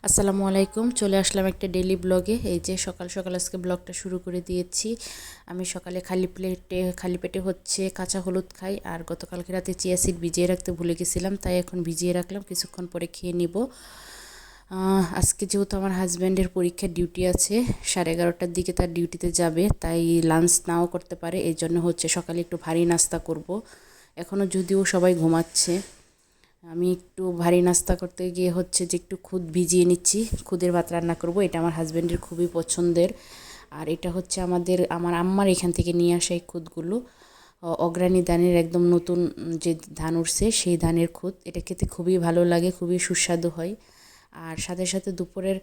আসসালামু আলাইকুম। চলে আসলাম একটা ডেইলি ব্লগে। এই যে সকাল সকাল আজকে ব্লগটা শুরু করে দিয়েছি। আমি সকালে খালি পেটে হচ্ছে কাঁচা হলুদ খাই, আর গতকালকে রাতে চিয়া সিড ভিজিয়ে রাখতে ভুলে গেছিলাম, তাই এখন ভিজিয়ে রাখলাম, কিছুক্ষণ পরে খেয়ে নিব। আজকে যেহেতু আমার হাজব্যান্ডের পরীক্ষার ডিউটি আছে, 11:30টার দিকে তার ডিউটিতে যাবে, তাই লাঞ্চ নাও করতে পারে, এই জন্য হচ্ছে সকালে একটু ভারী নাস্তা করব। এখনও যদিও সবাই ঘুমাচ্ছে, আমি একটু ভারী নাস্তা করতে গিয়ে হচ্ছে যে একটু খুদ ভিজিয়ে নিচ্ছি। খুদের ভাত রান্না করব, এটা আমার হাজব্যান্ডের খুবই পছন্দের। আর এটা হচ্ছে আমার আম্মার এখান থেকে নিয়ে আসা এই খুদগুলো, অগ্রাণী ধানের একদম নতুন যে ধান উঠছে সেই ধানের খুদ। এটা খেতে খুবই ভালো লাগে, খুবই সুস্বাদু হয়। আর সাথে সাথে দুপুরের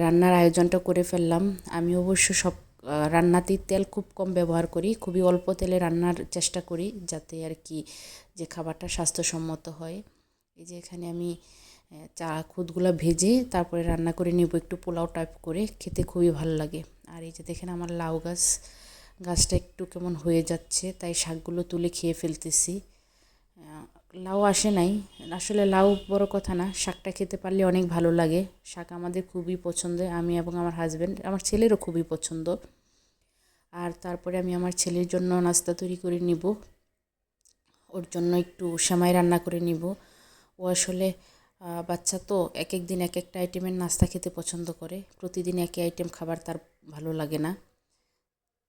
রান্নার আয়োজনটা করে ফেললাম। আমি অবশ্য সব রান্নাতেই তেল খুব কম ব্যবহার করি, খুবই অল্প তেলে রান্নার চেষ্টা করি, যাতে আর কি যে খাবারটা স্বাস্থ্যসম্মত হয়। এই যে এখানে আমি খুদগুলো ভেজে তারপরে রান্না করে নেব, একটু পোলাও টাইপ করে, খেতে খুবই ভালো লাগে। আর এই যে দেখেন আমার লাউ গাছটা একটু কেমন হয়ে যাচ্ছে, তাই শাকগুলো তুলে খেয়ে ফেলতেছি। লাউ আসে নাই, আসলে লাউ বড় কথা না, শাকটা খেতে পারলে অনেক ভালো লাগে। শাক আমাদের খুবই পছন্দ, আমি এবং আমার হাজব্যান্ড, আমার ছেলেরও খুবই পছন্দ। আর তারপরে আমি আমার ছেলের জন্য নাস্তা তৈরি করে নিব, ওর জন্য একটু সেমাই রান্না করে নিব। ও আসলে বাচ্চা তো এক এক দিন এক একটা আইটেমের নাস্তা খেতে পছন্দ করে, প্রতিদিন একই আইটেম খাবার তার ভালো লাগে না।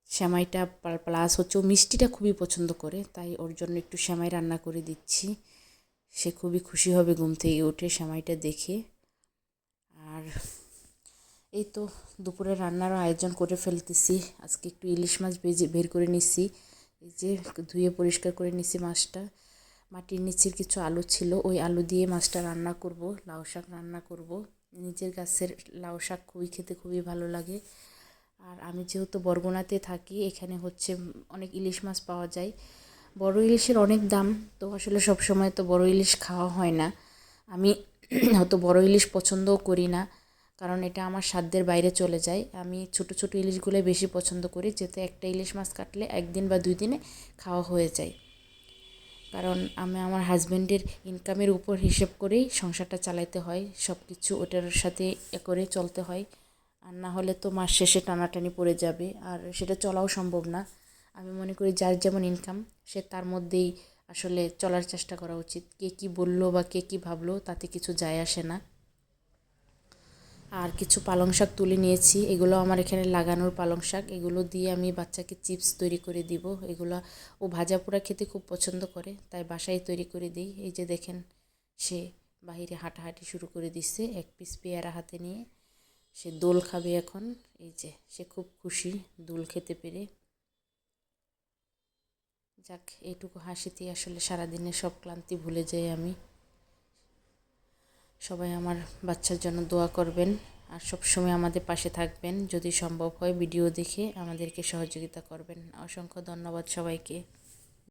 সেমাইটা প্লাস হচ্ছে ও মিষ্টিটা খুবই পছন্দ করে, তাই ওর জন্য একটু সেমাই রান্না করে দিচ্ছি। সে খুবই খুশি হবে ঘুম থেকে উঠে সেমাইটা দেখে। আর এই তো দুপুরে রান্নারও আয়োজন করে ফেলতেছি। আজকে একটু ইলিশ মাছ বের করে নিচ্ছি, এই যে ধুয়ে পরিষ্কার করে নিচ্ছি মাছটা। মাটির নিচের কিছু আলু ছিল, ওই আলু দিয়ে মাছটা রান্না করব, লাউ শাক রান্না করব। নিজের গাছের লাউ শাক খেতে খুবই ভালো লাগে। আর আমি যেহেতু বরগুনাতে থাকি, এখানে হচ্ছে অনেক ইলিশ মাছ পাওয়া যায়। বড় ইলিশের অনেক দাম, তো আসলে সব সময় তো বড় ইলিশ খাওয়া হয় না। আমি হয়তো বড় ইলিশ পছন্দও করি না, কারণ এটা আমার সাধ্যের বাইরে চলে যায়। আমি ছোট ছোট ইলিশগুলোই বেশি পছন্দ করি, যাতে একটা ইলিশ মাছ কাটলে একদিন বা 2 দিনে খাওয়া হয়ে যায়। কারণ আমি আমার হাজব্যান্ডের ইনকামের উপর হিসেব করেই সংসারটা চালাতে হয়, সব কিছু ওটার সাথে করে চলতে হয়। আর না হলে তো মাস শেষে টানাটানি পড়ে যাবে, আর সেটা চলাও সম্ভব না। আমি মনে করি যার যেমন ইনকাম সে তার মধ্যেই আসলে চলার চেষ্টা করা উচিত। কে কী বললো বা কে কী ভাবলো তাতে কিছু যায় আসে না। আর কিছু পালং শাক তুলে নিয়েছি, এগুলো আমার এখানে লাগানোর পালং শাক, এগুলো দিয়ে আমি বাচ্চাকে চিপস তৈরি করে দিব। এগুলো ও ভাজা পোড়া খেতে খুব পছন্দ করে, তাই বাসায় তৈরি করে দিই। এই যে দেখেন, সে বাহিরে হাঁটাহাঁটি শুরু করে দিচ্ছে এক পিস পেয়ারা হাতে নিয়ে। সে দোল খাবে এখন, এই যে সে খুব খুশি দোল খেতে পেরে। যাক, এইটুকু হাসিতেই আসলে সারাদিনের সব ক্লান্তি ভুলে যাই আমি। সবাই আমার বাচ্চার জন্য দোয়া করবেন, আর সবসময় আমাদের পাশে থাকবেন। যদি সম্ভব হয় ভিডিও দেখে আমাদেরকে সহযোগিতা করবেন। অসংখ্য ধন্যবাদ সবাইকে।